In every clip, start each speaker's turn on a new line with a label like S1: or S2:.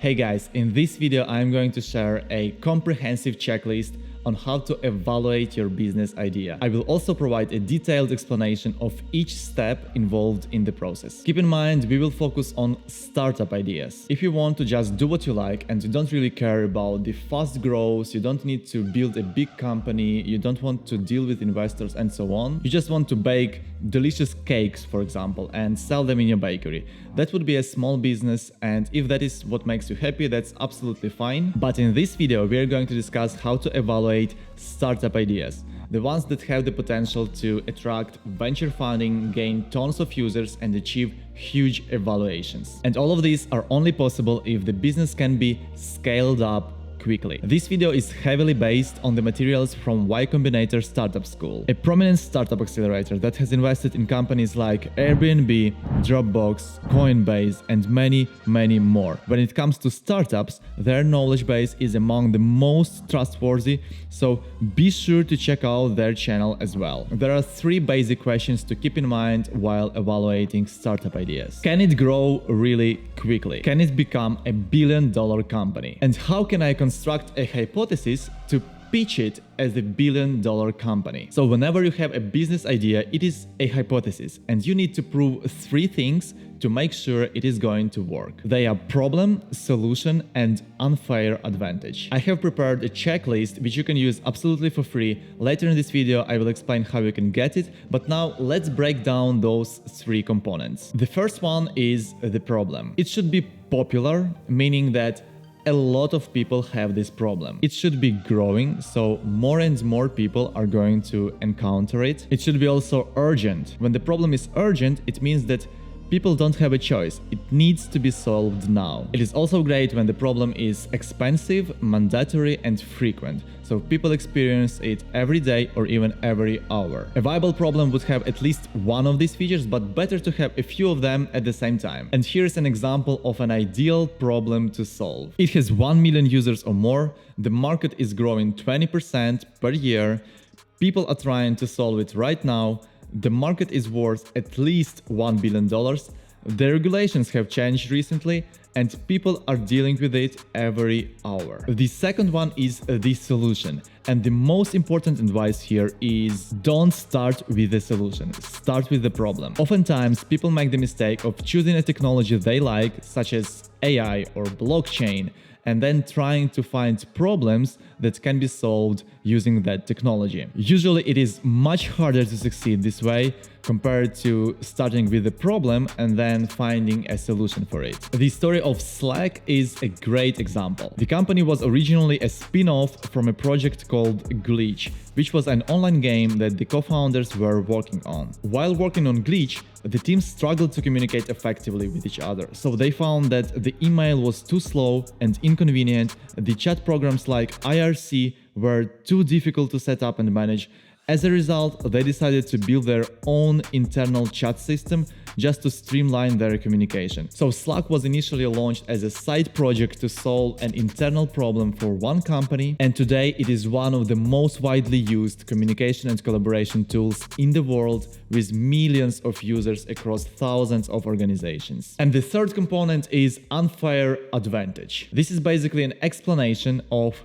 S1: Hey guys, in this video I'm going to share a comprehensive checklist on how to evaluate your business idea. I will also provide a detailed explanation of each step involved in the process. Keep in mind, we will focus on startup ideas. If you want to just do what you like and you don't really care about the fast growth, you don't need to build a big company, you don't want to deal with investors and so on, you just want to bake delicious cakes, for example, and sell them in your bakery. That would be a small business, and if that is what makes you happy, that's absolutely fine. But in this video, we are going to discuss how to evaluate startup ideas. The ones that have the potential to attract venture funding, gain tons of users, and achieve huge evaluations. And all of these are only possible if the business can be scaled up quickly. This video is heavily based on the materials from Combinator Startup School, a prominent startup accelerator that has invested in companies like Airbnb, Dropbox, Coinbase, and many more. When it comes to startups, their knowledge base is among the most trustworthy, so be sure to check out their channel as well. There are three basic questions to keep in mind while evaluating startup ideas. Can it grow really quickly? Can it become a billion-dollar company? And how can I construct a hypothesis to pitch it as a billion-dollar company? So whenever you have a business idea, it is a hypothesis, and you need to prove three things to make sure it is going to work. They are problem, solution, and unfair advantage. I have prepared a checklist which you can use absolutely for free. Later in this video, I will explain how you can get it, but now let's break down those three components. The first one is the problem. It should be popular, meaning that a lot of people have this problem. It should be growing, so more and more people are going to encounter it. It should be also urgent. When the problem is urgent, it means that people don't have a choice. It needs to be solved now. It is also great when the problem is expensive, mandatory, and frequent, so people experience it every day or even every hour. A viable problem would have at least one of these features, but better to have a few of them at the same time. And here's an example of an ideal problem to solve. It has 1 million users or more, the market is growing 20% per year, people are trying to solve it right now, the market is worth at least $1 billion, the regulations have changed recently, and people are dealing with it every hour. The second one is the solution. And the most important advice here is don't start with the solution, start with the problem. Oftentimes, people make the mistake of choosing a technology they like, such as AI or blockchain, and then trying to find problems that can be solved using that technology. Usually it is much harder to succeed this way compared to starting with the problem and then finding a solution for it. The story of Slack is a great example. The company was originally a spin-off from a project called Glitch, which was an online game that the co-founders were working on. While working on Glitch, the team struggled to communicate effectively with each other, so they found that the email was too slow and inconvenient, the chat programs like IRC were too difficult to set up and manage. As a result, they decided to build their own internal chat system just to streamline their communication. So Slack was initially launched as a side project to solve an internal problem for one company, and today it is one of the most widely used communication and collaboration tools in the world, with millions of users across thousands of organizations. And the third component is unfair advantage. This is basically an explanation of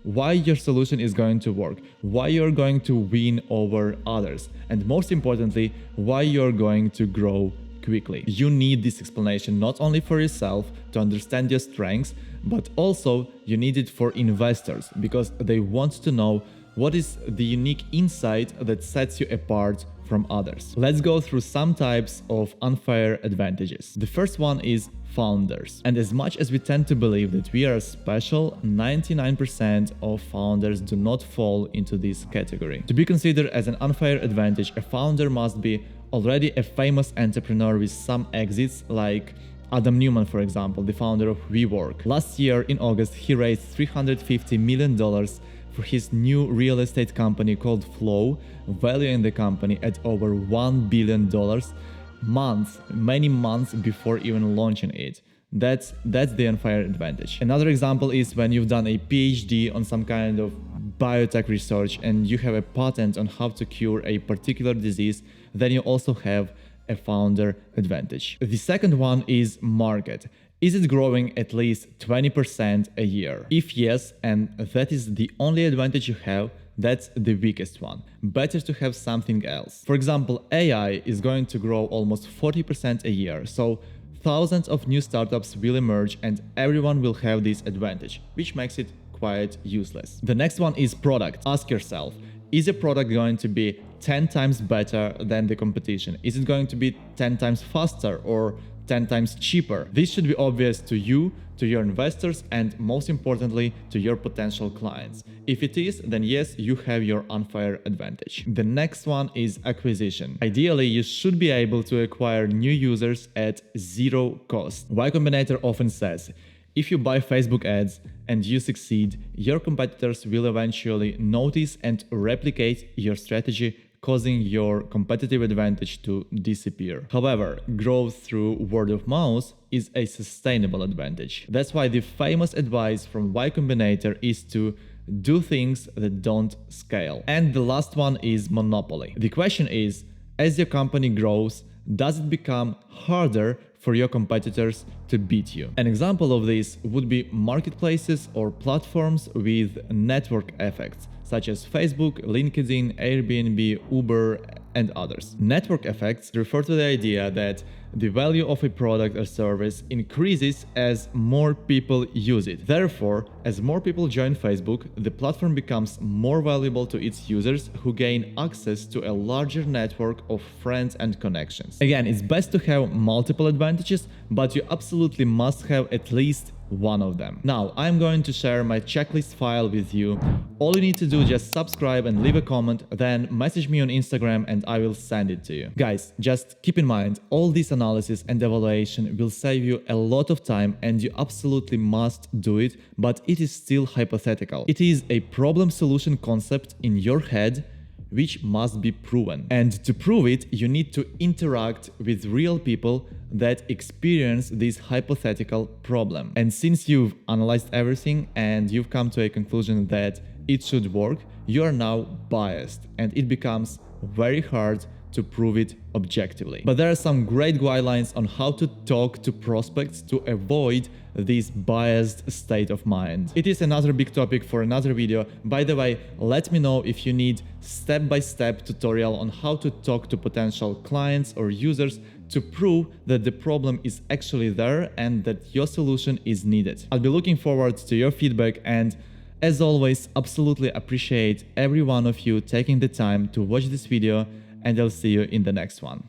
S1: why your solution is going to work, why you're going to win over others, and most importantly, why you're going to grow quickly. You need this explanation not only for yourself to understand your strengths, but also you need it for investors, because they want to know what is the unique insight that sets you apart from others. Let's go through some types of unfair advantages. The first one is founders. And as much as we tend to believe that we are special, 99% of founders do not fall into this category. To be considered as an unfair advantage, a founder must be already a famous entrepreneur with some exits, like Adam Newman, for example, the founder of WeWork. Last year in August, he raised $350 million for his new real estate company called Flow, valuing the company at over $1 billion many months before even launching it. That's the unfair advantage. Another example is when you've done a PhD on some kind of biotech research and you have a patent on how to cure a particular disease, then you also have a founder advantage. The second one is market. Is it growing at least 20% a year? If yes, and that is the only advantage you have, that's the weakest one. Better to have something else. For example, AI is going to grow almost 40% a year, so thousands of new startups will emerge and everyone will have this advantage, which makes it quite useless. The next one is product. Ask yourself, is a product going to be 10 times better than the competition? Is it going to be 10 times faster or 10 times cheaper? This should be obvious to you, to your investors, and most importantly, to your potential clients. If it is, then yes, you have your unfair advantage. The next one is acquisition. Ideally, you should be able to acquire new users at zero cost. Y Combinator often says, if you buy Facebook ads and you succeed, your competitors will eventually notice and replicate your strategy, causing your competitive advantage to disappear. However, growth through word of mouth is a sustainable advantage. That's why the famous advice from Y Combinator is to do things that don't scale. And the last one is monopoly. The question is, as your company grows, does it become harder for your competitors to beat you? An example of this would be marketplaces or platforms with network effects, such as Facebook, LinkedIn, Airbnb, Uber, and others. Network effects refer to the idea that the value of a product or service increases as more people use it. Therefore, as more people join Facebook, the platform becomes more valuable to its users, who gain access to a larger network of friends and connections. Again, it's best to have multiple advantages, but you absolutely must have at least one of them. Now, I'm going to share my checklist file with you. All you need to do is just subscribe and leave a comment, then message me on Instagram and I will send it to you. Guys, just keep in mind, all this analysis and evaluation will save you a lot of time and you absolutely must do it, but it is still hypothetical. It is a problem-solution concept in your head which must be proven. And to prove it, you need to interact with real people that experience this hypothetical problem. And since you've analyzed everything and you've come to a conclusion that it should work, you are now biased and it becomes very hard to prove it objectively. But there are some great guidelines on how to talk to prospects to avoid this biased state of mind. It is another big topic for another video. By the way, let me know if you need step-by-step tutorial on how to talk to potential clients or users to prove that the problem is actually there and that your solution is needed. I'll be looking forward to your feedback, and as always, absolutely appreciate every one of you taking the time to watch this video, and I'll see you in the next one.